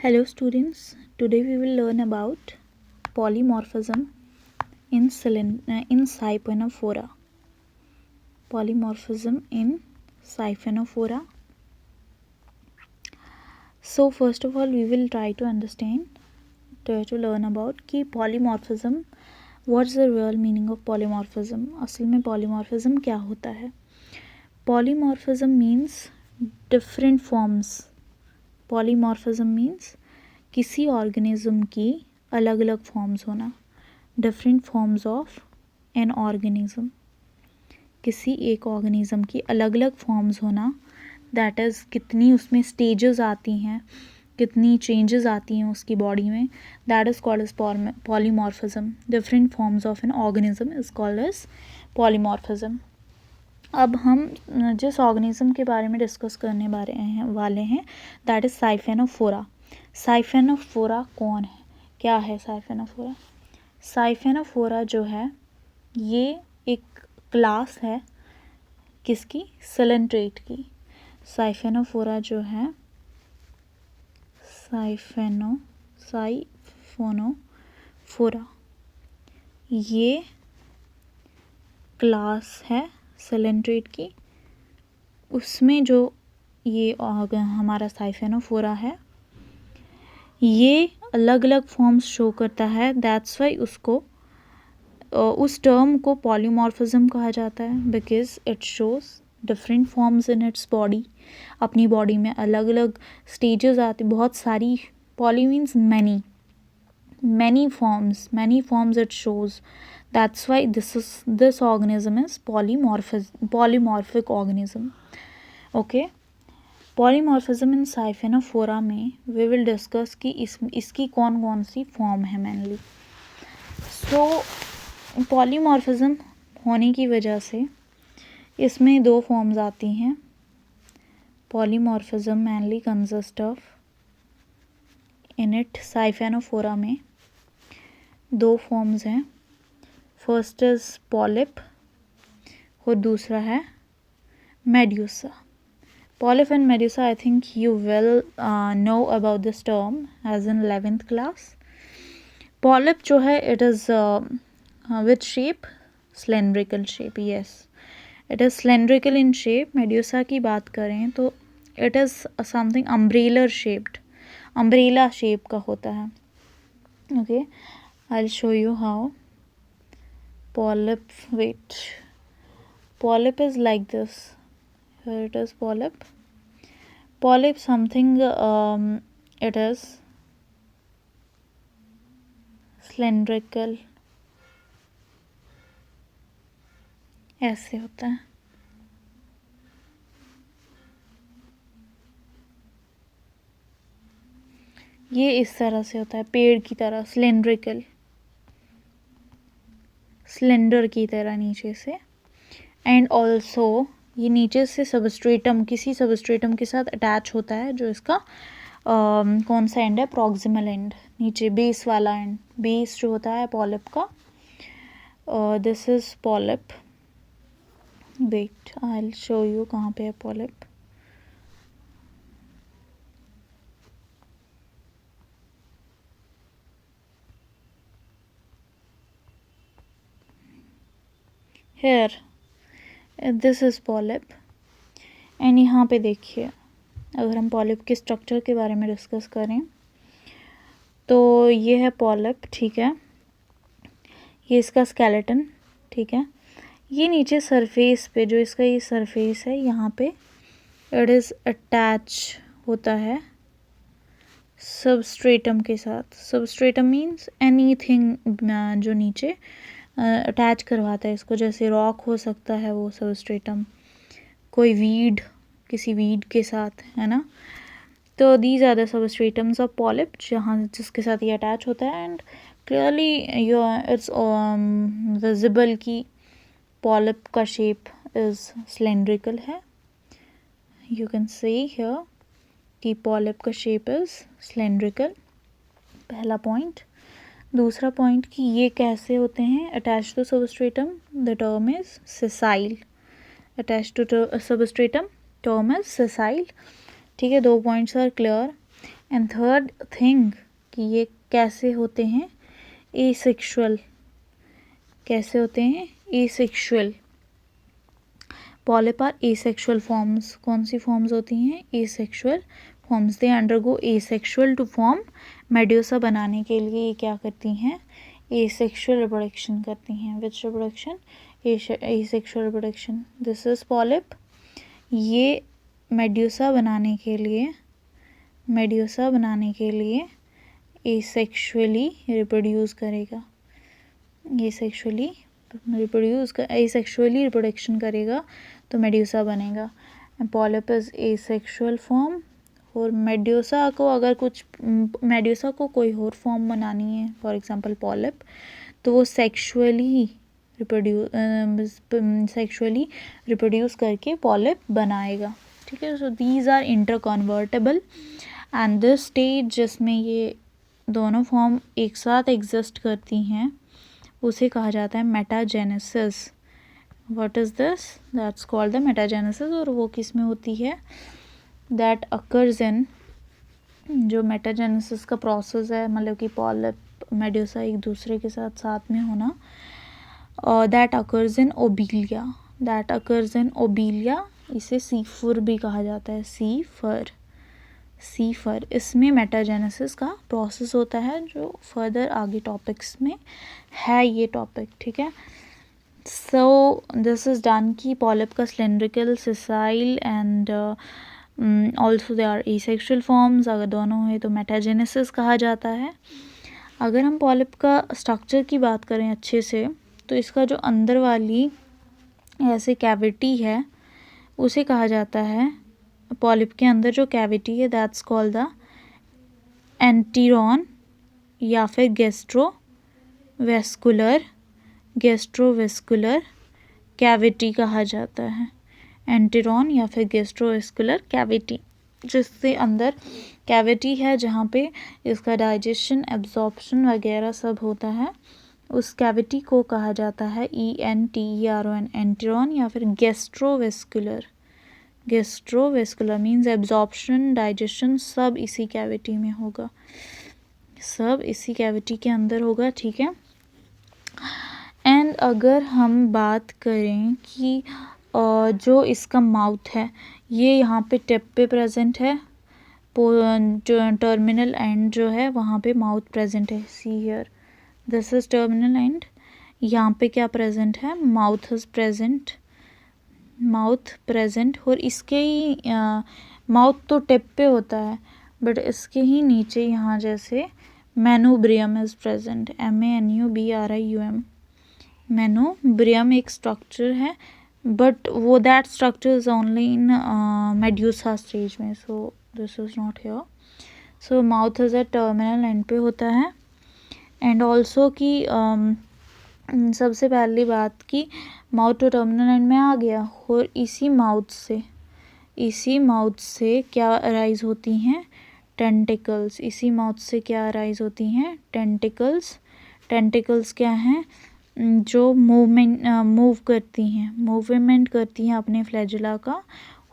Hello students, today we will learn about polymorphism in Siphonophora. Polymorphism in Siphonophora. So first of all we will try to learn about कि polymorphism, what's the real meaning of polymorphism. असल में polymorphism क्या होता है. Polymorphism means different forms. Polymorphism means किसी organism की अलग अलग फॉर्म्स होना. Different forms of an organism, किसी एक ऑर्गेनिज्म की अलग अलग फॉर्म्स होना. दैट इज़ कितनी उसमें स्टेजेस आती हैं, कितनी चेंजेस आती हैं उसकी बॉडी में. That is called as polymorphism. Different forms of an organism is called as polymorphism. अब हम जिस ऑर्गेनिज्म के बारे में डिस्कस करने वाले हैं दैट इज़ साइफेनोफोरा. साइफेनोफोरा कौन है, क्या है साइफेनोफोरा. साइफेनोफोरा जो है ये एक क्लास है किसकी, सिलेंट्रेट की. साइफेनोफोरा जो है साइफोनोफोरा ये क्लास है सिलेंट्रेट की. उसमें जो ये हमारा साइफेनोफोरा है ये अलग अलग फॉर्म्स शो करता है. दैट्स वाई उसको उस टर्म को पॉलीमॉर्फिज्म कहा जाता है because it shows different forms in its body. अपनी बॉडी में अलग अलग स्टेजेस आती, बहुत सारी. Poly means many forms it shows. That's why this organism is polymorphic organism. Okay, polymorphism in Siphonophora में we will discuss कि इसकी कौन कौन सी फॉर्म है mainly. So polymorphism होने की वजह से इसमें दो फॉर्म्स आती हैं. polymorphism mainly consist of in it Siphonophora में दो फॉर्म्स हैं. फर्स्ट इज पॉलिप और दूसरा है medusa. Polyp and medusa I think you will know about this term as in 11th class. Polyp जो है it is with shape, cylindrical shape. Yes, it is cylindrical in shape. Medusa की बात करें तो it is something umbrella shaped, umbrella shape का होता है. Okay, I'll show you how. Polyp, wait, polyp is like this. Here it is polyp. Polyp something it is cylindrical, ऐसे होता है. ये इस तरह से होता है, पेड़ की तरह, सिलेंड्रिकल, सिलेंडर की तरह नीचे से. एंड ऑल्सो ये नीचे से सबस्ट्रेटम, किसी सबस्ट्रेटम के साथ अटैच होता है जो इसका कौन सा एंड है, प्रॉक्सिमल एंड, नीचे बेस वाला एंड. बेस जो होता है पॉलिप का. This is polyp. Wait, I will show you कहाँ पे है polyp. Here, this is polyp. And यहाँ पे देखिए, अगर हम पॉलिप के स्ट्रक्चर के बारे में डिस्कस करें तो ये है पॉलिप. ठीक है, ये इसका स्केलेटन. ठीक है, ये नीचे सरफेस पे जो इसका ये सरफेस है यहाँ पे इट इज़ अटैच होता है सबस्ट्रेटम के साथ. सबस्ट्रेटम मीन्स एनीथिंग जो नीचे अटैच करवाता है इसको. जैसे रॉक हो सकता है वो सबस्ट्रेटम, कोई वीड, किसी वीड के साथ, है ना. तो these are the substratums of polyp जहाँ जिसके साथ ये अटैच होता है. एंड क्लियरली इट्स विजिबल कि पॉलिप का शेप इज सिलेंड्रिकल है. यू कैन सी हियर कि पॉलिप का शेप इज सिलेंड्रिकल. पहला पॉइंट. दूसरा पॉइंट कि ये कैसे होते हैं attach to substratum. The term is sessile. Attach to substratum term is sessile. ठीक है, दो points are clear. And third thing कि ये कैसे होते हैं, एसेक्सुअल, कैसे होते हैं, asexual. Polyp are asexual forms, कौन सी फॉर्म्स होती हैं, asexual forms. They undergo asexual to form medusa बनाने के लिए ये क्या करती हैं, एसेक्सुअल रिप्रोडक्शन करती हैं। Which reproduction, asexual reproduction. This is polyp, ये मेड्यूसा बनाने के लिए, मेड्यूसा बनाने के लिए एसेक्सुअली रिप्रोड्यूस करेगा, एसेक्सुअली एसेक्सुअली रिप्रोडक्शन करेगा तो मेड्यूसा बनेगा। Polyp is asexual form. और मेड्यूसा को अगर कुछ, मेड्यूसा को कोई और फॉर्म बनानी है, फॉर एग्जांपल पॉलिप, तो वो सेक्सुअली रिप्रोड्यूस करके पॉलिप बनाएगा, ठीक है। So these are inter convertible and this stage जिसमें ये दोनों फॉर्म एक साथ एग्जिस्ट करती हैं उसे कहा जाता है metagenesis. What is this, that's called the metagenesis. और वो किस में होती है, दैट अकर्स इन, जो मेटाजेनेसिस का प्रोसेस है, मतलब कि पॉलिप मेड्यूसा एक दूसरे के साथ में होना, that occurs in Obelia, that occurs in Obelia. इसे सीफर भी कहा जाता है, सीफर, सीफर। इसमें मेटाजेनेसिस का प्रोसेस होता है जो फर्दर आगे टॉपिक्स में है ये टॉपिक, ठीक है। सो दिस इज डन की पॉलिप का cylindrical, sessile and also they are asexual forms. अगर दोनों है तो मेटाजेनेसिस कहा जाता है। अगर हम पॉलिप का स्ट्रक्चर की बात करें अच्छे से, तो इसका जो अंदर वाली ऐसे कैविटी है उसे कहा जाता है, पॉलिप के अंदर जो कैविटी है दैट्स कॉल्ड द एंटीरॉन या फिर गैस्ट्रोवेस्कुलर कैविटी कहा जाता है। एंटीरॉन या फिर गैस्ट्रोवेस्कुलर कैविटी, जिससे अंदर कैविटी है जहाँ पे इसका डाइजेशन, एब्जॉर्प्शन वगैरह सब होता है, उस कैविटी को कहा जाता है ENTERON, एंटीरॉन या फिर gastrovascular. Gastrovascular means absorption, digestion सब इसी कैविटी में होगा, सब इसी कैविटी के अंदर होगा, ठीक है। एंड अगर हम बात करें कि जो इसका माउथ है ये यहाँ पे टिप पे प्रेजेंट है, टर्मिनल एंड जो है वहाँ पे माउथ प्रेजेंट है। See here, this is terminal and, यहाँ पे क्या प्रेजेंट है, mouth is present, mouth present. और इसके ही माउथ तो टिप पे होता है बट इसके ही नीचे यहाँ जैसे manubrium is present, MENUBRIUM। Manubrium एक स्ट्रक्चर है बट वो that structure is only in medusa stage में, so this is not here. So mouth is a terminal end पे होता है। एंड ऑल्सो कि सबसे पहली बात कि माउथ तो टर्मिनल एंड में आ गया, और इसी माउथ से क्या अराइज होती हैं, टेंटिकल्स। इसी माउथ से क्या अराइज होती हैं, टेंटिकल्स। टेंटिकल्स क्या हैं, जो मूव करती हैं अपने फ्लैजिला का,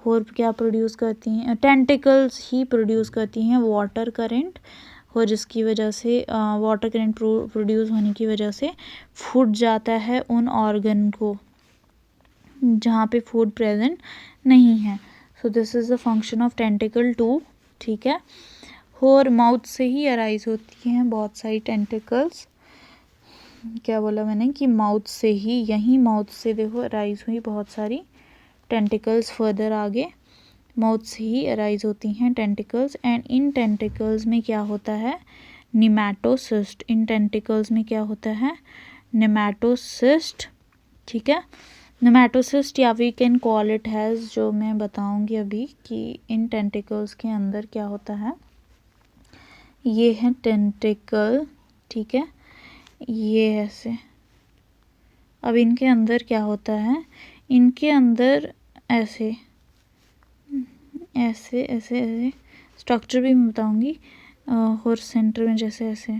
और क्या प्रोड्यूस करती हैं, टेंटिकल्स ही प्रोड्यूस करती हैं वाटर करंट, और जिसकी वजह से वाटर करंट प्रोड्यूस होने की वजह से फूड जाता है उन ऑर्गन को जहाँ पे फूड प्रेजेंट नहीं है। So this is the function of tentacle 2, ठीक है। और माउथ से ही अराइज होती हैं बहुत सारी टेंटिकल्स। क्या बोला मैंने कि माउथ से ही, यहीं माउथ से देखो अराइज हुई बहुत सारी टेंटिकल्स, फर्दर आगे माउथ से ही अराइज होती हैं टेंटिकल्स। एंड इन टेंटिकल्स में क्या होता है, निमैटोसिस्ट। इन टेंटिकल्स में क्या होता है, निमैटोसिस्ट, ठीक है। निमैटोसिस्ट या we can call it has, जो मैं बताऊंगी अभी कि इन टेंटिकल्स के अंदर क्या होता है। ये है टेंटिकल, ठीक है, ये ऐसे। अब इनके अंदर क्या होता है, इनके अंदर ऐसे ऐसे ऐसे ऐसे स्ट्रक्चर भी मैं बताऊंगी, और सेंटर में जैसे ऐसे।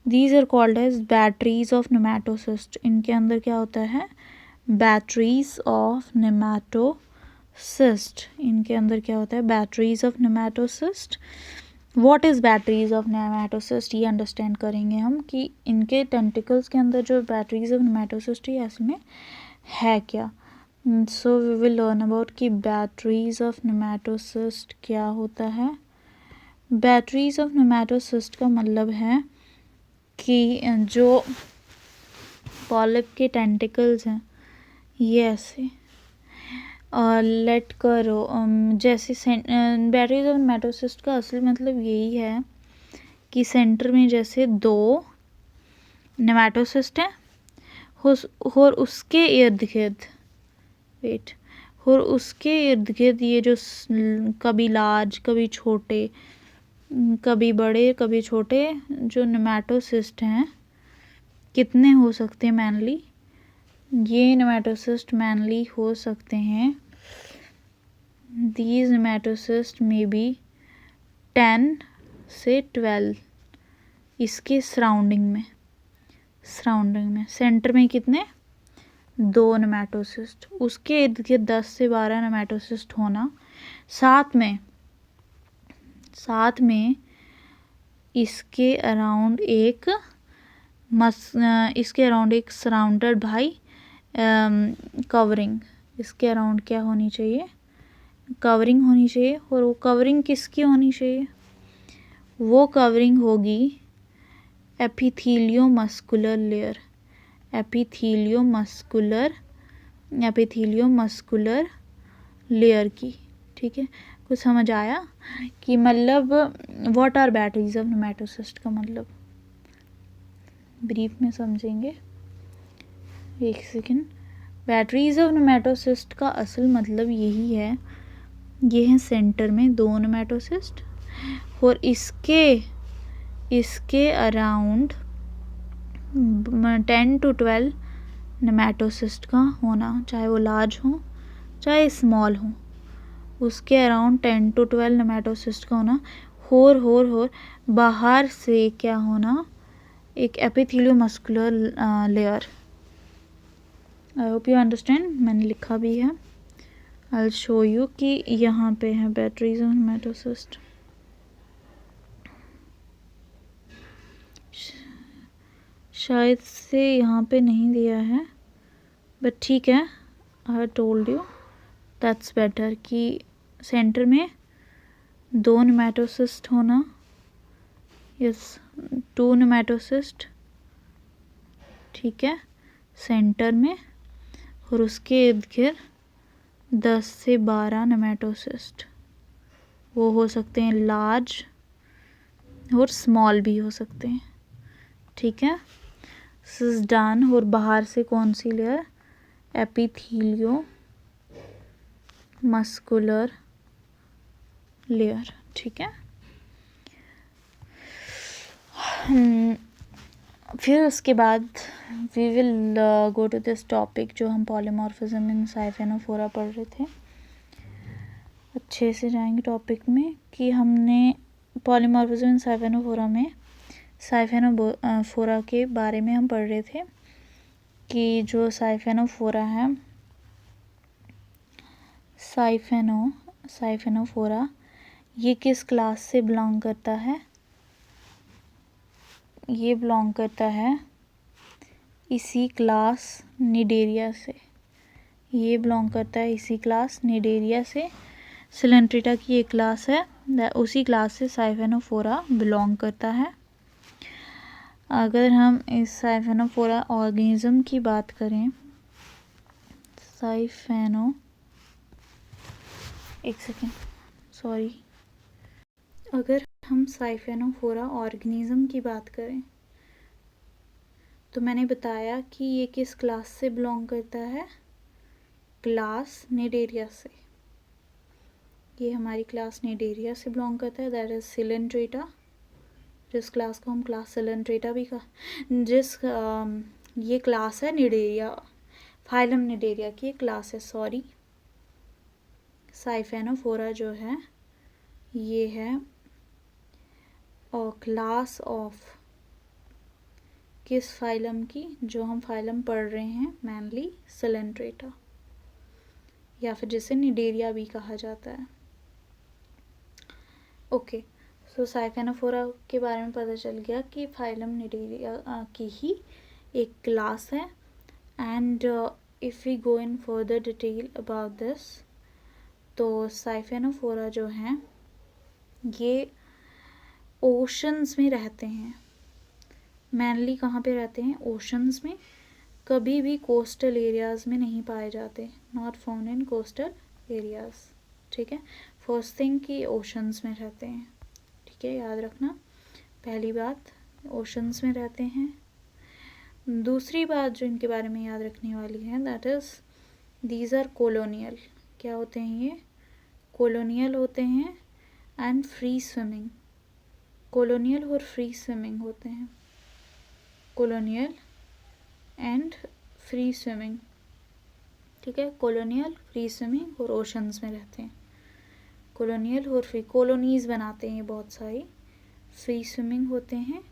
These are called as batteries of nematocyst. इनके अंदर क्या होता है, बैटरीज ऑफ नेमाटोसिस्ट। इनके अंदर क्या होता है, batteries of nematocyst. What is batteries of nematocyst, ये अंडरस्टैंड करेंगे हम कि इनके टेंटिकल्स के अंदर जो बैटरीज ऑफ नेमेटोसिस्ट है असल में है क्या. So we will learn about कि बैटरीज ऑफ नेमेटोसिस्ट क्या होता है. बैटरीज ऑफ नेमेटोसिस्ट का मतलब है कि जो पॉलिप के टेंटिकल्स हैं ये ऐसे लेट करो जैसे बैटरीज ऑफ नेमेटोसिस्ट का असल मतलब यही है कि सेंटर में जैसे 2 नेमेटोसिस्ट हैं और उसके इर्द गिर्द और उसके इर्द गिर्द ये जो कभी लार्ज कभी छोटे कभी बड़े कभी छोटे जो नेमेटोसिस्ट हैं, कितने हो सकते हैं मैनली, ये नेमेटोसिस्ट मैनली हो सकते हैं. These nematocysts may be 10 से 12 इसके सराउंडिंग में सेंटर में कितने 2 नेमेटोसिस्ट, उसके इर्द गिर्द 10 से 12 नेमेटोसिस्ट होना, साथ में इसके अराउंड एक सराउंडेड बाय कवरिंग. इसके अराउंड क्या होनी चाहिए, कवरिंग होनी चाहिए. और वो कवरिंग किसकी होनी चाहिए, वो कवरिंग होगी एपिथेलियोमस्कुलर लेयर, एपिथेलियोमस्कुलर लेयर की. ठीक है, कुछ समझ आया कि मतलब what are batteries of nematocyst का मतलब ब्रीफ में समझेंगे. एक सेकेंड. बैटरीज ऑफ नेमेटोसिस्ट का असल मतलब यही है, ये है सेंटर में 2 नेमेटोसिस्ट और इसके अराउंड 10 to 12 नेमेटोसिस्ट का होना, चाहे वो लार्ज हो चाहे स्मॉल हो, उसके अराउंड 10 to 12 नेमेटोसिस्ट का होना. और बाहर से क्या होना, एक epitheliomuscular layer. I hope you understand, मैंने लिखा भी है. आई शो यू कि यहाँ पे है बैटरीज ऑफ नेमेटोसिस्ट. शायद से यहाँ पे नहीं दिया है, बट ठीक है, आई टोल्ड यू दैट्स बेटर कि सेंटर में 2 नेमेटोसिस्ट होना. Yes, 2 nematocyst. ठीक है, सेंटर में, और उसके इर्द गिर्द 10 से 12 नेमेटोसिस्ट. वो हो सकते हैं लार्ज और स्मॉल भी हो सकते हैं. ठीक है, दिस डन. और बाहर से कौन सी लेयर, एपिथेलियोमस्कुलर लेयर. ठीक है, फिर उसके बाद we will go to this topic जो हम पॉलीमॉर्फिज्म इन साइफेनोफोरा पढ़ रहे थे. अच्छे से जाएंगे टॉपिक में कि हमने पॉलीमॉर्फिज्म इन साइफेनोफोरा में साइफेनोफोरा के बारे में हम पढ़ रहे थे कि जो साइफेनोफोरा है, साइफेनोफोरा ये किस क्लास से बिलोंग करता है, ये बिलोंग करता है इसी क्लास निडेरिया से. ये बिलोंग करता है इसी क्लास निडेरिया से. सिलेंट्रेटा की एक क्लास है, उसी क्लास से साइफेनोफोरा बिलोंग करता है. अगर हम इस साइफेनोफोरा ऑर्गेनिज्म की बात करें, अगर हम साइफेनोफोरा ऑर्गेनिज्म की बात करें तो मैंने बताया कि ये किस क्लास से बिलोंग करता है, क्लास निडेरिया से. ये हमारी क्लास निडेरिया से बिलोंग करता है, दैट इज सिलेंट्रेटा. जिस क्लास को हम क्लास सिलेंट्रेटा भी ये क्लास है निडेरिया, फाइलम निडेरिया की क्लास है. साइफेनोफोरा जो है ये है और क्लास ऑफ किस फाइलम की, जो हम फाइलम पढ़ रहे हैं मैनली सिलेंट्रेटा, या फिर जिसे निडेरिया भी कहा जाता है. ओके, सो साइफेनोफोरा के बारे में पता चल गया कि फाइलम निडेरिया की ही एक क्लास है. And if we go in further detail about this, तो साइफेनोफोरा जो हैं ये ओशंस में रहते हैं. मेनली कहाँ पे रहते हैं? ओशंस में. कभी भी कोस्टल एरियाज़ में नहीं पाए जाते. Not found in coastal areas. ठीक है. फर्स्ट थिंग कि ओशंस में रहते हैं. ठीक है, याद रखना. पहली बात, ओशंस में रहते हैं. दूसरी बात जो इनके बारे में याद रखने वाली है, that is these are colonial. क्या होते हैं ये? कॉलोनियल होते हैं एंड फ्री स्विमिंग. कॉलोनियल और फ्री स्विमिंग होते हैं. Colonial and free swimming. ठीक है. कॉलोनियल, फ्री स्विमिंग और ओशंस में रहते हैं. कॉलोनियल और फ्री, कॉलोनीज़ बनाते हैं बहुत सारी. फ्री स्विमिंग होते हैं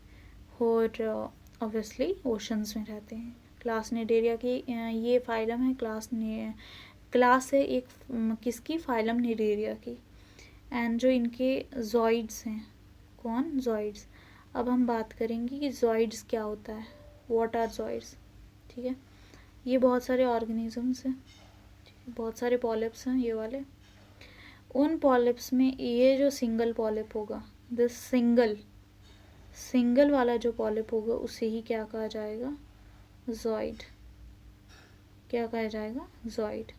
और ऑब्वियसली ओशंस में रहते हैं. क्लास निडेरिया की ये फाइलम है. क्लास है एक किसकी? फाइलम निडेरिया की. एंड जो इनके जॉइड्स हैं, कौन? जॉइड्स. अब हम बात करेंगे कि जॉइड्स क्या होता है. What are zooids. ठीक है. ये बहुत सारे ऑर्गेनिजम्स हैं, बहुत सारे पॉलिप्स हैं ये वाले. उन पॉलिप्स में ये जो सिंगल पॉलिप होगा, दिस सिंगल वाला जो पॉलिप होगा उसे ही क्या कहा जाएगा? जॉइड. क्या कहा जाएगा? जॉइड.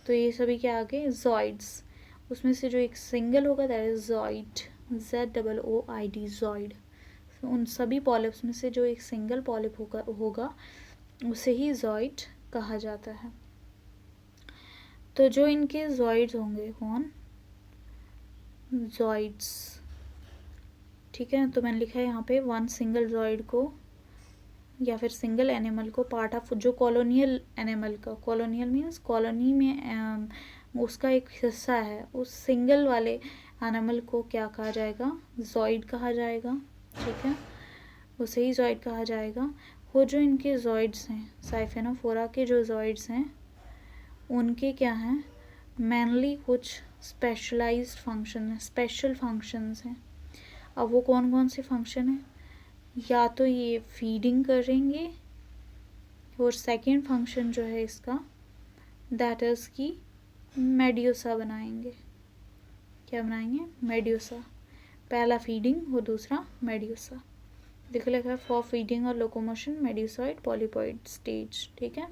तो ये सभी क्या आ गए? जॉइड्स. उसमें से जो एक सिंगल होगा दैट इज जॉइड. ZOOID, जॉइड. उन सभी पॉलिप्स में से जो एक सिंगल पॉलिप होगा उसे ही जॉइड कहा जाता है. तो जो इनके जॉइड्स होंगे, कौन? जॉइड्स. ठीक है. तो मैंने लिखा है यहाँ पे वन सिंगल जॉइड को या फिर सिंगल एनिमल को पार्ट ऑफ जो कॉलोनियल एनिमल का, कॉलोनियल मीन्स कॉलोनी में उसका एक हिस्सा है, उस सिंगल वाले एनिमल को क्या कहा जाएगा? जॉइड कहा जाएगा. ठीक है. उसे ही जॉइड कहा जाएगा. वो जो इनके जॉइड्स हैं, साइफेनोफोरा के जो जॉइड्स हैं उनके क्या हैं? मेनली कुछ स्पेशलाइज्ड फंक्शन है, स्पेशल फंक्शंस हैं. अब वो कौन कौन से फंक्शन हैं? या तो ये फीडिंग करेंगे और सेकंड फंक्शन जो है इसका दैट इज़ कि मेड्यूसा बनाएंगे. क्या बनाएंगे? मेड्यूसा. पहला फीडिंग और दूसरा मेड्यूसा. देखो लिखा है फॉर फीडिंग और लोकोमोशन मेड्यूसॉइड पॉलीपॉइड स्टेज. ठीक है.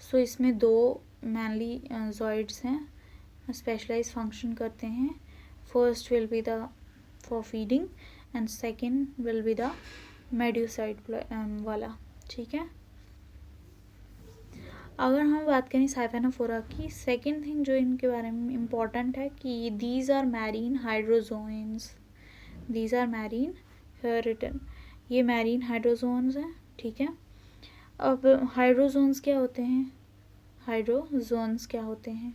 सो इसमें दो मेनली जॉइड्स हैं, स्पेशलाइज फंक्शन करते हैं. First will be the for feeding and second will be the मेड्यूसाइड वाला. ठीक है. अगर हम बात करें साइफेनोफोरा की, सेकेंड थिंग जो इनके बारे में इम्पॉर्टेंट है कि these are marine hydrozoans. These are marine, here written, ये मैरीन हाइड्रोजोन्स हैं. ठीक है. अब हाइड्रोजोन्स क्या होते हैं? हाइड्रोजोन्स क्या होते हैं?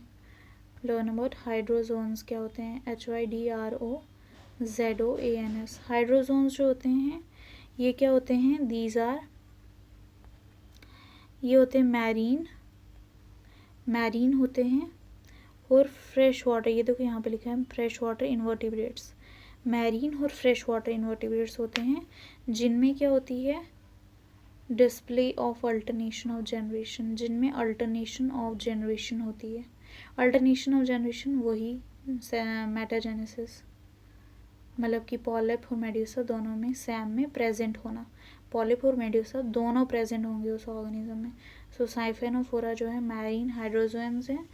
लर्न अबाउट हाइड्रोजोन्स क्या होते हैं. HYDROZOANS. हाइड्रोजोन्स जो होते हैं ये क्या होते हैं? दीज आर, ये होते हैं मैरीन होते हैं और फ्रेश वाटर. ये देखो यहाँ पे लिखा है फ्रेश वाटर इन्वर्टिब्रेट्स. मैरीन और फ्रेश वाटर इन्वर्टिब्रेट्स होते हैं जिनमें क्या होती है? Display of alternation of generation. जिनमें अल्टरनेशन ऑफ जनरेशन होती है. अल्टरनेशन ऑफ जनरेशन वही मेटाजेनेसिस, मतलब कि पॉलिप और मेड्यूसा दोनों में सैम में प्रेजेंट होना. पॉलिप और मेड्यूसा दोनों प्रेजेंट होंगे उस ऑर्गेनिज्म में. सो साइफेनोफोरा जो है मैरीन हाइड्रोजोन्स हैं.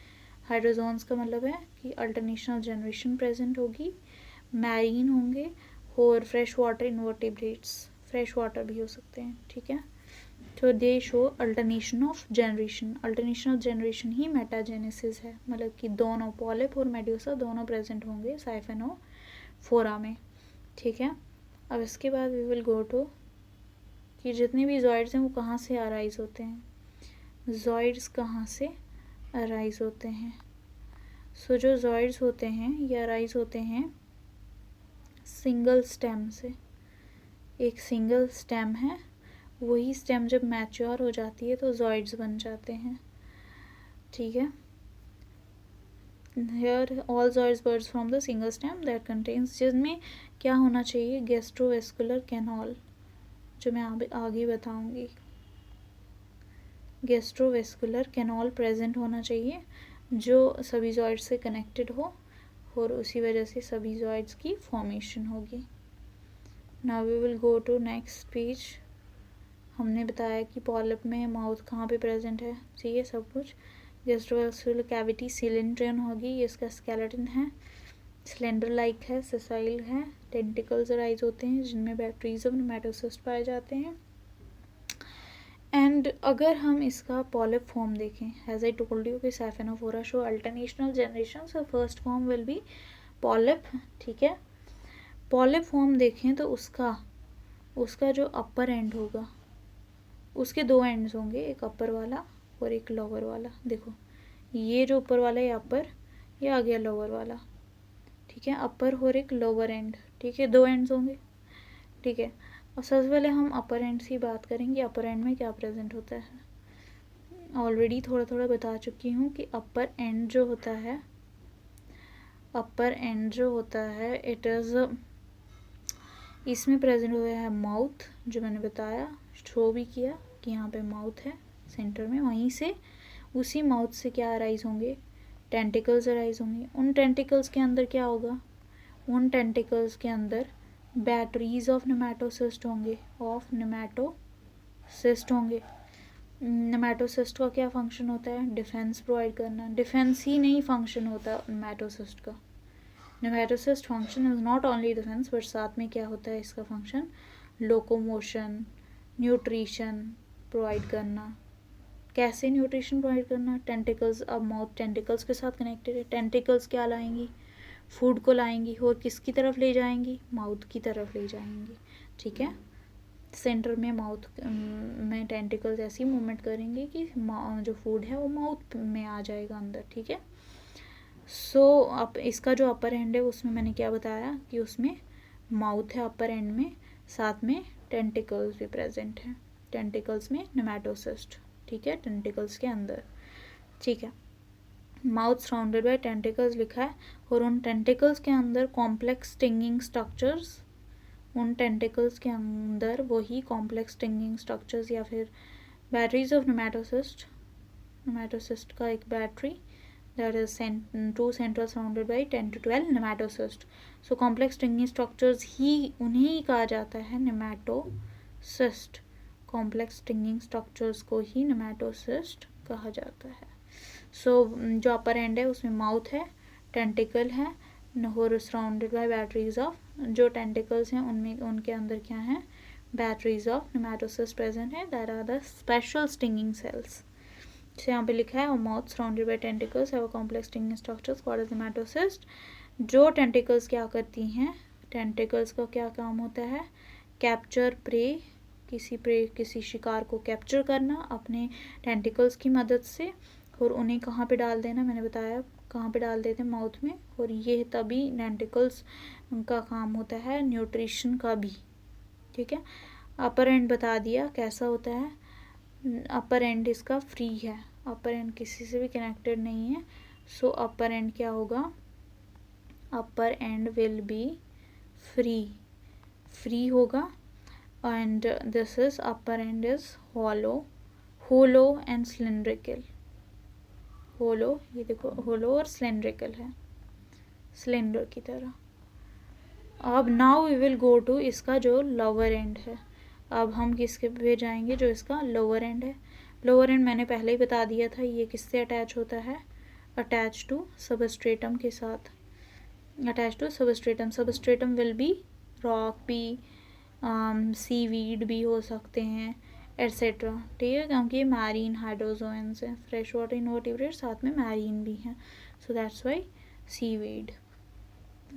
हाइड्रोजोन्स का मतलब है कि अल्टरनेशन ऑफ जनरेशन प्रेजेंट होगी, मैरीन होंगे और fresh water invertebrates. Fresh water भी हो सकते हैं. ठीक है. तो दे show alternation of generation. Alternation of generation he metagenesis है, मतलब कि दोनों पॉलिप और मेड्यूसा दोनों प्रेजेंट होंगे साइफेनोफोरा में. ठीक है. अब इसके बाद वी विल गो टू कि जितने भी जॉइड्स हैं वो कहाँ से अराइज होते हैं. जॉइड्स कहाँ से अराइज होते हैं? सो जो जॉइड्स होते हैं ये अराइज होते हैं सिंगल स्टेम से. एक सिंगल स्टेम है, वही स्टेम जब मैच्योर हो जाती है तो जॉइड्स बन जाते हैं. ठीक है. Here all zooids buds from the single stem that contains, जिसमें क्या होना चाहिए, गैस्ट्रोवेस्कुलर कैनाल, जो मैं आगे बताऊंगी। गैस्ट्रोवेस्कुलर कैनाल प्रेजेंट होना चाहिए जो सभी जॉइड्स से कनेक्टेड हो, और उसी वजह से सभी जॉइड्स की फॉर्मेशन होगी। Now we will go to next page. हमने बताया कि पॉलिप में माउथ कहाँ पे प्रेजेंट है, चाहिए सब कुछ। गैस्ट्रोवेस्कुलर कैविटी सिलेंड्रियन होगी, ये इसका स्केलेटन है, सिलेंडर लाइक है, सेसाइल है, टेंटिकल्स राइज होते हैं जिनमें बैटरीज ऑफ नेमेटोसिस्ट पाए जाते हैं। एंड अगर हम इसका पॉलिप फॉर्म देखें, एज आई टोल्ड यू कि siphonophora show alternational generation, so first form will be polyp, ठीक है। पॉलिप फॉर्म देखें तो उसका जो अपर एंड होगा, उसके दो एंड्स होंगे, एक अपर वाला और एक लोअर वाला। देखो ये जो ऊपर वाला है अपर, ये आ गया लोअर वाला, ठीक है, अपर और एक लोअर एंड, ठीक है, दो एंड्स होंगे, ठीक है। और सबसे पहले हम अपर एंड की बात करेंगे, अपर एंड में क्या प्रेजेंट होता है। ऑलरेडी थोड़ा थोड़ा बता चुकी हूँ कि अपर एंड जो होता है इट इज़, इसमें प्रेजेंट हुआ है माउथ, जो मैंने बताया, शो भी किया कि यहाँ पे माउथ है सेंटर में। वहीं से उसी माउथ से क्या अराइज होंगे, टेंटिकल्स अराइज होंगे। उन टेंटिकल्स के अंदर क्या होगा, उन टेंटिकल्स के अंदर बैटरीज ऑफ नेमेटोसिस्ट होंगे, नेमेटोसिस्ट का क्या फंक्शन होता है, डिफेंस प्रोवाइड करना। डिफेंस ही नहीं फंक्शन होता नेमेटोसिस्ट का, nematocyst function is not only defence, but साथ में क्या होता है इसका फंक्शन, लोकोमोशन, न्यूट्रिशन प्रोवाइड करना। कैसे न्यूट्रिशन प्रोवाइड करना, टेंटिकल्स, अब माउथ टेंटिकल्स के साथ कनेक्टेड है, टेंटिकल्स क्या लाएंगी, फूड को लाएंगी, और किसकी तरफ ले जाएंगी, माउथ की तरफ ले जाएंगी, ठीक है। सेंटर में माउथ में टेंटिकल्स ऐसी मूवमेंट करेंगे कि जो फूड है वो माउथ में आ जाएगा अंदर, ठीक है। सो अब इसका जो अपर एंड है उसमें मैंने क्या बताया कि उसमें माउथ है अपर एंड में, साथ में टेंटिकल्स भी प्रेजेंट हैं, टेंटिकल्स में नेमेटोसिस्ट, ठीक है, टेंटिकल्स के अंदर, ठीक है। माउथ सराउंडेड बाय टेंटिकल्स लिखा है, और उन टेंटिकल्स के अंदर कॉम्प्लेक्स स्टिंगिंग स्ट्रक्चर्स, उन टेंटिकल्स के अंदर वही कॉम्प्लेक्स स्टिंगिंग स्ट्रक्चर्स या फिर बैटरीज ऑफ नेमेटोसिस्ट का एक battery, that is 2 central surrounded by 10 to 12 nematocyst. So complex stinging structures ही उन्हें कहा जाता है नेमेटोसिस्ट, कॉम्प्लेक्स स्टिंगिंग स्ट्रक्चर्स को ही नेमेटोसिस्ट कहा जाता है। सो जो अपर एंड है उसमें माउथ है, टेंटिकल है, और सराउंडेड बाय बैटरीज ऑफ, जो टेंटिकल्स हैं उनमें उनके अंदर क्या है, बैटरीज ऑफ नेमेटोसिस्ट प्रेजेंट है, that are the special stinging cells. तो यहाँ पे लिखा है और mouth surrounded by tentacles have a complex stinging structures called as nematocyst. जो टेंटिकल्स क्या करती हैं, टेंटिकल्स का क्या काम होता है, कैप्चर प्रे, किसी शिकार को कैप्चर करना अपने टेंटिकल्स की मदद से, और उन्हें कहाँ पे डाल देना, मैंने बताया कहाँ पे डाल देते हैं, माउथ में। और ये तभी टेंटिकल्स का काम होता है न्यूट्रिशन का भी, ठीक है। अपर एंड बता दिया कैसा होता है, अपर एंड इसका फ्री है, अपर एंड किसी से भी कनेक्टेड नहीं है। सो अपर एंड क्या होगा, upper end will be free होगा, and this is upper end is hollow and cylindrical, hollow, ये देखो होलो और सिलेंड्रिकल है, सिलेंडर की तरह। अब now we will go to इसका जो लोअर एंड है। अब हम किसके पे जाएंगे, जो इसका लोअर एंड है। लोअर एंड मैंने पहले ही बता दिया था, ये किससे अटैच होता है, अटैच टू सबस्ट्रेटम के साथ, attach to substratum. Substratum will be rock भी, सीवीड भी हो सकते हैं, एट्सेट्रा, ठीक है, क्योंकि ये मैरीन हाइड्रोजोएंस हैं, फ्रेश वाटर इनवर्टिब्रेट साथ में मैरीन भी हैं, सो दैट्स वाई सीवीड।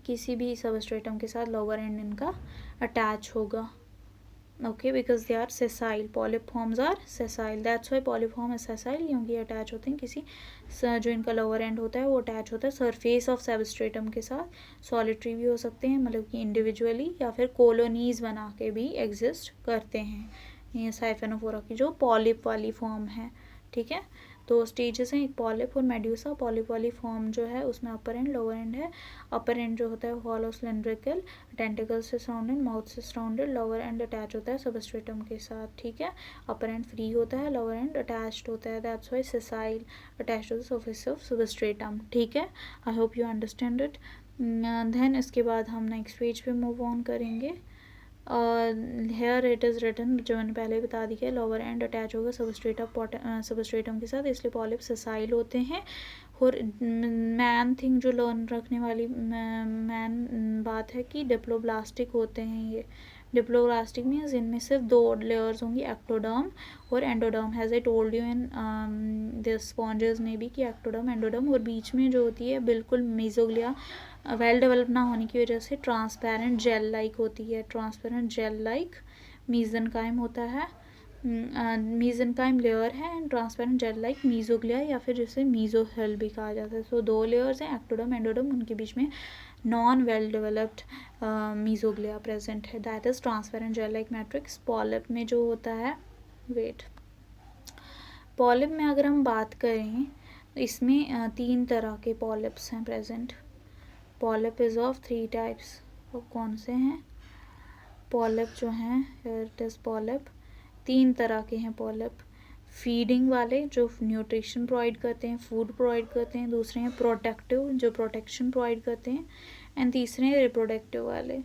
किसी भी सबस्ट्रेटम के साथ लोअर एंड इनका अटैच होगा, okay, because they are sessile, polyforms are sessile, that's why polyform is sessile, क्योंकि अटैच होते हैं किसी, जो इनका लोअर एंड होता है वो अटैच होता है सरफेस ऑफ सबस्ट्रेटम के साथ। सॉलिटरी भी हो सकते हैं, मतलब कि इंडिविजुअली, या फिर कॉलोनीज बना के भी एग्जिस्ट करते हैं। ये साइफेनोफोरा की जो पॉलिप वाली फॉर्म है, ठीक है। दो स्टेजेस हैं, एक पॉलिप और मेड्यूसा। पॉलिप वाली फॉर्म जो है उसमें अपर एंड लोअर एंड है। अपर एंड जो होता है हॉलो सिलेंड्रिकल, टेंटिकल से सराउंडेड, माउथ से सराउंडेड, लोअर एंड अटैच होता है सबस्ट्रेटम के साथ, ठीक है। अपर एंड फ्री होता है, लोअर एंड अटैच्ड होता है, that's why sessile, attached to the surface of substratum, ठीक है। I hope you understand it. Then इसके बाद हम नेक्स्ट पेज पे मूव ऑन करेंगे। हेयर इट इज़ रिटन, जो मैंने पहले बता दिया, लोअर एंड अटैच होगा सबस्ट्रेटम के साथ, इसलिए पॉलिप सेसाइल होते हैं। और मैन थिंग जो लर्न रखने वाली मैन बात है कि डिप्लोब्लास्टिक होते हैं ये। डिप्लोब्लास्टिक मीन्स इनमें सिर्फ दो लेयर्स होंगी, एक्टोडर्म और endoderm. Has I told you in this sponges में भी कि एक्टोडर्म एंडोडर्म, और बीच में जो होती है बिल्कुल मेसोग्लिया वेल डेवलप ना होने की वजह से ट्रांसपेरेंट जेल लाइक होती है। ट्रांसपेरेंट जेल लाइक मीजनकाइम होता है, मीजनकाइम लेयर है, and transparent gel like mesoglea, या फिर जिसे मीजोहेल भी कहा जाता है। सो दो लेयर्स हैं, एक्टोडर्म एंडोडर्म, उनके बीच में non well developed mesoglea present है, that is transparent gel like matrix. Polyp में जो होता है, पॉलिप में अगर हम बात करें इसमें 3 तरह के पॉलिप्स हैं present. Polyp is of 3 types. वो कौन से हैं? पॉलिप जो हैं, इट इज पॉलिप 3 तरह के हैं पॉलिप। फीडिंग वाले जो न्यूट्रिशन प्रोवाइड करते हैं, फूड प्रोवाइड करते हैं। दूसरे हैं प्रोटेक्टिव जो प्रोटेक्शन प्रोवाइड करते हैं, एंड तीसरे हैं रिप्रोडक्टिव वाले।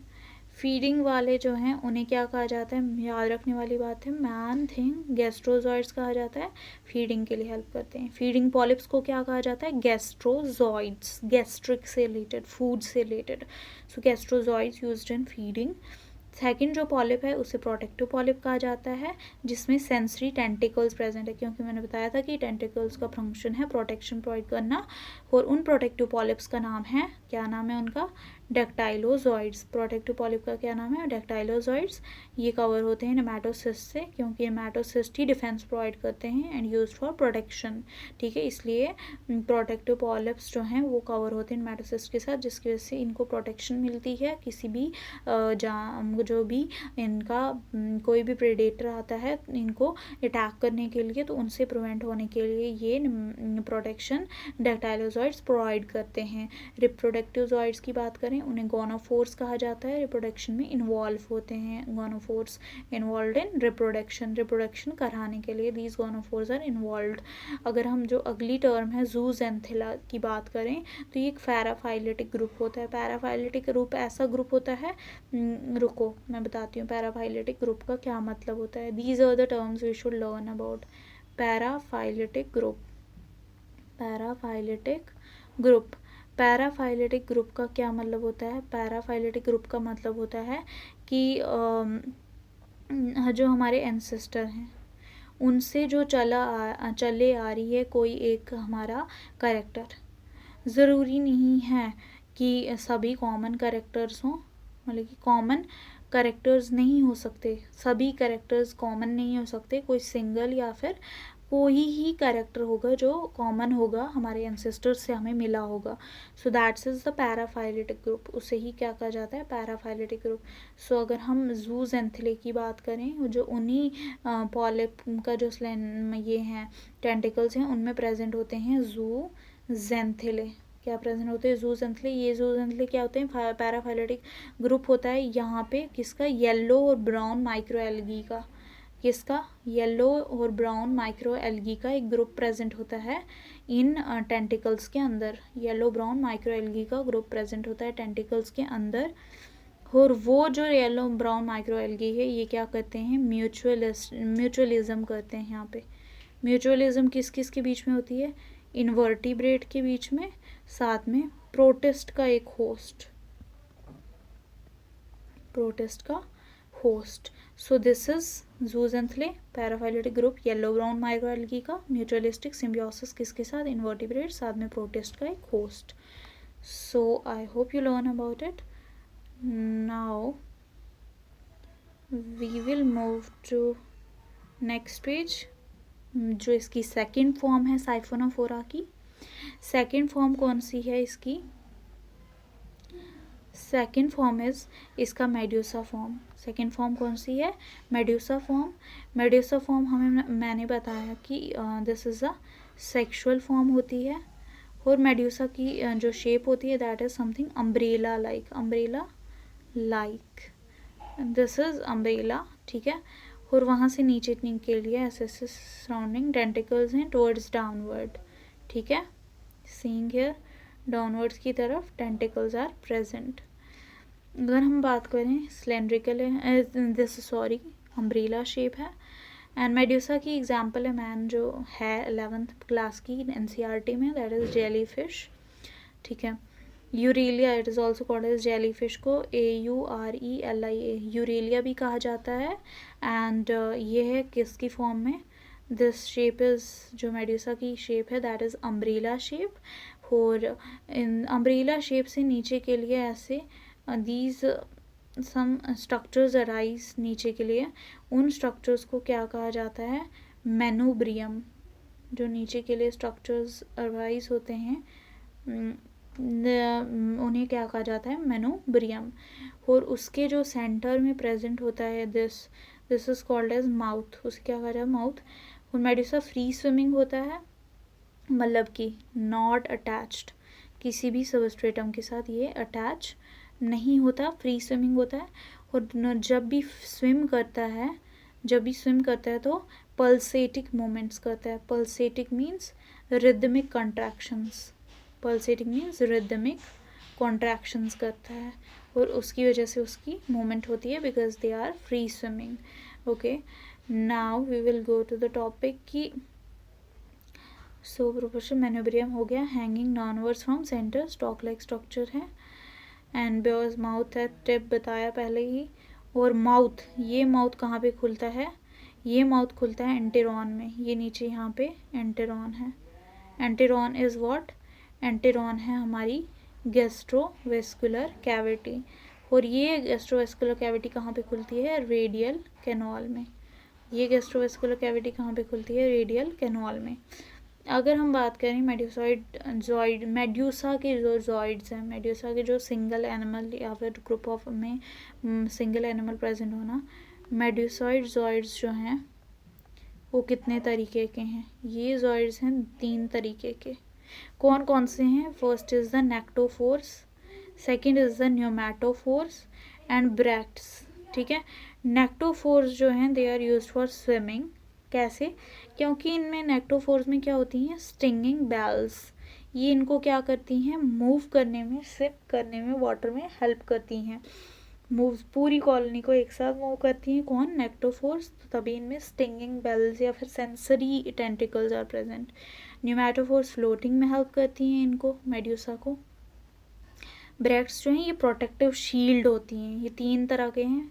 फीडिंग वाले जो हैं उन्हें क्या कहा जाता है, याद रखने वाली बात है, मैन थिंग गैस्ट्रोजॉइड्स कहा जाता है, फीडिंग के लिए हेल्प करते हैं। फीडिंग पॉलिप्स को क्या कहा जाता है, गैस्ट्रोजॉइड्स, गैस्ट्रिक से रिलेटेड, फूड से related, so gastrozooids used in feeding. Second जो पॉलिप है उसे प्रोटेक्टिव पॉलिप कहा जाता है, जिसमें सेंसरी टेंटिकल्स प्रेजेंट है, क्योंकि मैंने बताया था कि टेंटिकल्स का फंक्शन है प्रोटेक्शन प्रोवाइड करना। और उन प्रोटेक्टिव पॉलिप्स का नाम है, क्या नाम है उनका, डेक्टाइलोजॉइड्स। प्रोटेक्टिव पॉलिप का क्या नाम है, डेक्टाइलोजॉइड्स। ये कवर होते हैं नेमाटोसिस्ट से, क्योंकि नेमाटोसिस्ट ही डिफेंस प्रोवाइड करते हैं एंड यूज्ड फॉर प्रोटेक्शन, ठीक है। इसलिए प्रोटेक्टिव पॉलिप्स जो हैं वो कवर होते हैं नेमाटोसिस्ट के साथ, जिसकी वजह से इनको प्रोटेक्शन मिलती है। किसी भी जो भी इनका कोई भी प्रेडेटर आता है इनको अटैक करने के लिए, तो उनसे प्रिवेंट होने के लिए ये प्रोटेक्शन डेक्टाइलोजॉइड्स प्रोवाइड करते हैं। रिप्रोडक्टिव जॉइड्स की बात करें, उन्हें गोनोफोर्स कहा जाता है, रिप्रोडक्शन में इन्वॉल्व होते हैं। गोनोफोर्स इन्वॉल्व इन रिप्रोडक्शन कराने के लिए दीज गोनोफोर्स आर इन्वॉल्व। अगर हम जो अगली टर्म है जूजेंथिला की बात करें, तो ये एक पैराफाइलेटिक ग्रुप होता है। पैराफाइलेटिक ग्रुप ऐसा ग्रुप होता है, रुको मैं बताती हूँ पैराफाइलेटिक ग्रुप का क्या मतलब होता है। These are the terms we should learn about paraphyletic group. Paraphyletic group, paraphyletic group का क्या मतलब होता है, पैराफाइलेटिक ग्रुप का मतलब होता है कि जो हमारे एंसेस्टर हैं उनसे जो चले आ रही है कोई एक हमारा कैरेक्टर, ज़रूरी नहीं है कि सभी कॉमन कैरेक्टर्स हों, मतलब कि कॉमन कैरेक्टर्स नहीं हो सकते, सभी कैरेक्टर्स कॉमन नहीं हो सकते, कोई सिंगल या फिर कोई ही कैरेक्टर होगा जो कॉमन होगा, हमारे एंसेस्टर्स से हमें मिला होगा। So that's is the paraphyletic group, उसे ही क्या कहा जाता है, पैराफाइलेटिक ग्रुप। सो अगर हम जूजेंथिले की बात करें, जो उन्हीं पॉलिप का जो ये हैं टेंटिकल्स हैं उनमें प्रेजेंट होते हैं जूजेंथिले। क्या प्रेजेंट होते हैं, जूजेंथिले। ये जूजेंथिले क्या होते हैं, पैराफाइलेटिक ग्रुप होता है यहाँ पे किसका, येलो और ब्राउन माइक्रो एल्गी का, किसका, येलो और ब्राउन माइक्रो एल्गी का एक ग्रुप प्रेजेंट होता है इन टेंटिकल्स के अंदर। येलो ब्राउन माइक्रो एल्गी का ग्रुप प्रेजेंट होता है टेंटिकल्स के अंदर। और वो जो येलो ब्राउन माइक्रो एल्गी है ये क्या करते हैं, म्यूचुअलिज्म करते हैं। यहाँ पे म्यूचुअलिज्म किस किस के बीच में होती है, इन्वर्टिब्रेट के बीच में, साथ में प्रोटिस्ट का एक होस्ट, प्रोटिस्ट का host. So this is zooxanthellae, paraphyletic group, yellow brown microalgae का, म्यूचुअलिस्टिक सिम्बियोसिस किसके साथ, इन्वर्टिब्रेट, साथ में प्रोटिस्ट का एक host. So I hope you learn about it. Now we will move to next page, जो इसकी सेकेंड फॉर्म है साइफोनोफोरा की। सेकेंड फॉर्म कौन सी है इसकी, सेकेंड फॉर्म इज इसका मेड्यूसा फॉर्म। सेकेंड फॉर्म कौन सी है, मेड्यूसा फॉर्म। मेड्यूसा फॉर्म हमें मैंने बताया कि this is a sexual form होती है। और मेड्यूसा की जो शेप होती है that is something umbrella like, this is umbrella, ठीक है। और वहाँ से नीचे के लिए ऐसे ऐसे सराउंडिंग टेंटिकल्स हैं टुवर्ड्स डाउनवर्ड, ठीक है। सीइंग हियर डाउनवर्ड्स की तरफ टेंटिकल्स आर प्रेजेंट। अगर हम बात करें सिलेंड्रिकल है, दिस सॉरी अम्ब्रेला शेप है। एंड मेड्यूसा की एग्जांपल है मैन जो है 11th क्लास की एनसीईआरटी में, दैट इज जेली फिश, ठीक है। Aurelia, it is also called as jelly fish को AURELIA यूरेलिया भी कहा जाता है। एंड ये है किसकी फॉर्म में, दिस शेप इज, जो मेड्यूसा की शेप है दैट इज अम्ब्रेला शेप। और इन अम्ब्रेला शेप से नीचे के लिए ऐसे दीज सम स्ट्रक्चर्स अराइज, नीचे के लिए उन स्ट्रक्चर्स को क्या कहा जाता है, मेनोब्रियम। जो नीचे के लिए स्ट्रक्चर्स अराइज होते हैं उन्हें क्या कहा जाता है, मेनोब्रियम। और उसके जो सेंटर में प्रेजेंट होता है this is called as mouth, उसे क्या कहा जाता है, माउथ। और मेड्यूसा फ्री स्विमिंग होता है, मतलब कि नॉट अटैच्ड, किसी भी सबस्ट्रेटम के साथ ये अटैच नहीं होता, फ्री स्विमिंग होता है। और जब भी स्विम करता है तो पल्सेटिक मूवमेंट्स करता है। पल्सेटिक मीन्स रिदमिक कॉन्ट्रैक्शंस करता है, और उसकी वजह से उसकी मूवमेंट होती है because they are free swimming. Okay, now we will go to the topic की सो प्रोपोर्शन मेनोब्रियम हो गया, hanging downwards from centre, stalk like structure है। एंड बेयर्स माउथ है, टिप बताया पहले ही। और माउथ, ये माउथ कहाँ पे खुलता है, ये माउथ खुलता है एंटेरॉन में, ये नीचे यहाँ पे एंटेरॉन है। एंटेरॉन इज व्हाट, एंटेरॉन है हमारी गैस्ट्रोवेस्कुलर कैविटी। और ये गैस्ट्रोवेस्कुलर कैविटी कहाँ पे खुलती है, रेडियल कैनॉल में। ये गैस्ट्रोवेस्कुलर कैविटी कहाँ पे खुलती है, रेडियल कैनॉल में। अगर हम बात करें मेड्यूसा के जो जॉइड्स हैं, मेड्यूसा के जो सिंगल एनिमल या फिर ग्रुप ऑफ में सिंगल एनिमल प्रेजेंट होना, मेड्यूसॉइड जॉइड्स जो हैं वो कितने तरीके के हैं, ये जॉइड्स हैं 3 तरीके के। कौन कौन से हैं, first is the nectophores, second is the pneumatophores and bracts, ठीक है। नेक्टोफोर्स जो हैं they are used for swimming, कैसे, क्योंकि इनमें नेक्टोफोर्स में क्या होती हैं, स्टिंगिंग बेल्स, ये इनको क्या करती हैं, मूव करने में, स्विम करने में वाटर में हेल्प करती हैं। मूव, पूरी कॉलोनी को एक साथ मूव करती हैं, कौन, नेक्टोफोर्स, तो तभी इनमें स्टिंगिंग बेल्स या फिर sensory tentacles are present. Pneumatophores floating में हेल्प करती हैं इनको, मेड्यूसा को। ब्रैक्ट्स जो हैं ये प्रोटेक्टिव शील्ड होती हैं। ये 3 तरह के हैं,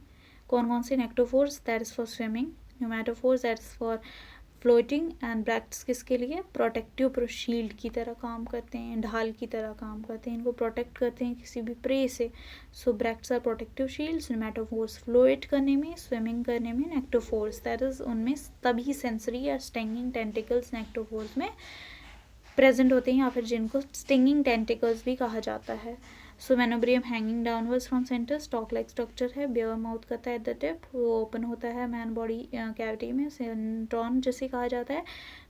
कौन कौन से, nectophores that is for swimming, pneumatophores that is for floating, and bracts किसके लिए, प्रोटेक्टिव शील्ड की तरह काम करते हैं, ढाल की तरह काम करते हैं, इनको प्रोटेक्ट करते हैं किसी भी प्रे से। So bracts are protective shields, pneumatophores float करने में, स्विमिंग करने में, नेक्टोफोर्स दैट इज उनमें तभी सेंसरी या स्टिंगिंग टेंटिकल्स नेक्टोफोर्स में प्रेजेंट होते हैं, या फिर जिनको स्टिंगिंग टेंटिकल्स भी कहा जाता है। So manubrium hanging downwards from centre, stalk like structure है, बेयर माउथ करता है एट द टिप, वो ओपन होता है मैन बॉडी कैविटी में, सिलेंट्रॉन जिसे कहा जाता है,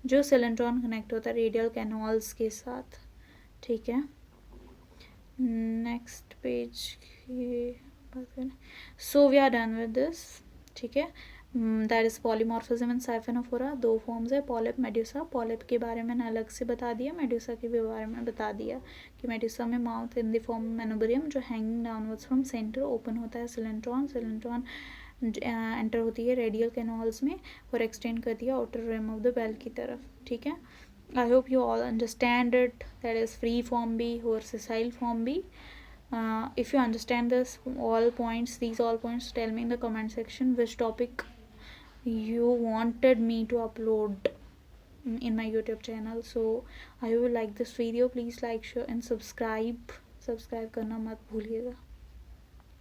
जो सिलेंट्रॉन कनेक्ट होता है रेडियल कैनॉल्स के साथ, ठीक है। नेक्स्ट पेज की बात करें, so we are done with this, ठीक है। That is polymorphism in siphonophora, 2 forms है, पॉलिप, मेड्यूसा। पॉलिप के बारे में अलग से बता दिया, मेड्यूसा के भी बारे में बता दिया कि मेड्यूसा में माउथ इन द फॉर्म मेनोब्रियम जो hanging downwards from centre, open होता है सिलेंट्रॉन एंटर होती है रेडियल कैनॉल्स में और एक्सटेंड करती है outer rim of the bell की तरफ, ठीक है। I hope you all understand it, that is free form भी और sessile form भी. If you understand these all points, tell me in the comment section which topic you wanted me to upload in my YouTube channel. So I hope you like this video. Please like, share and subscribe करना मत भूलिएगा.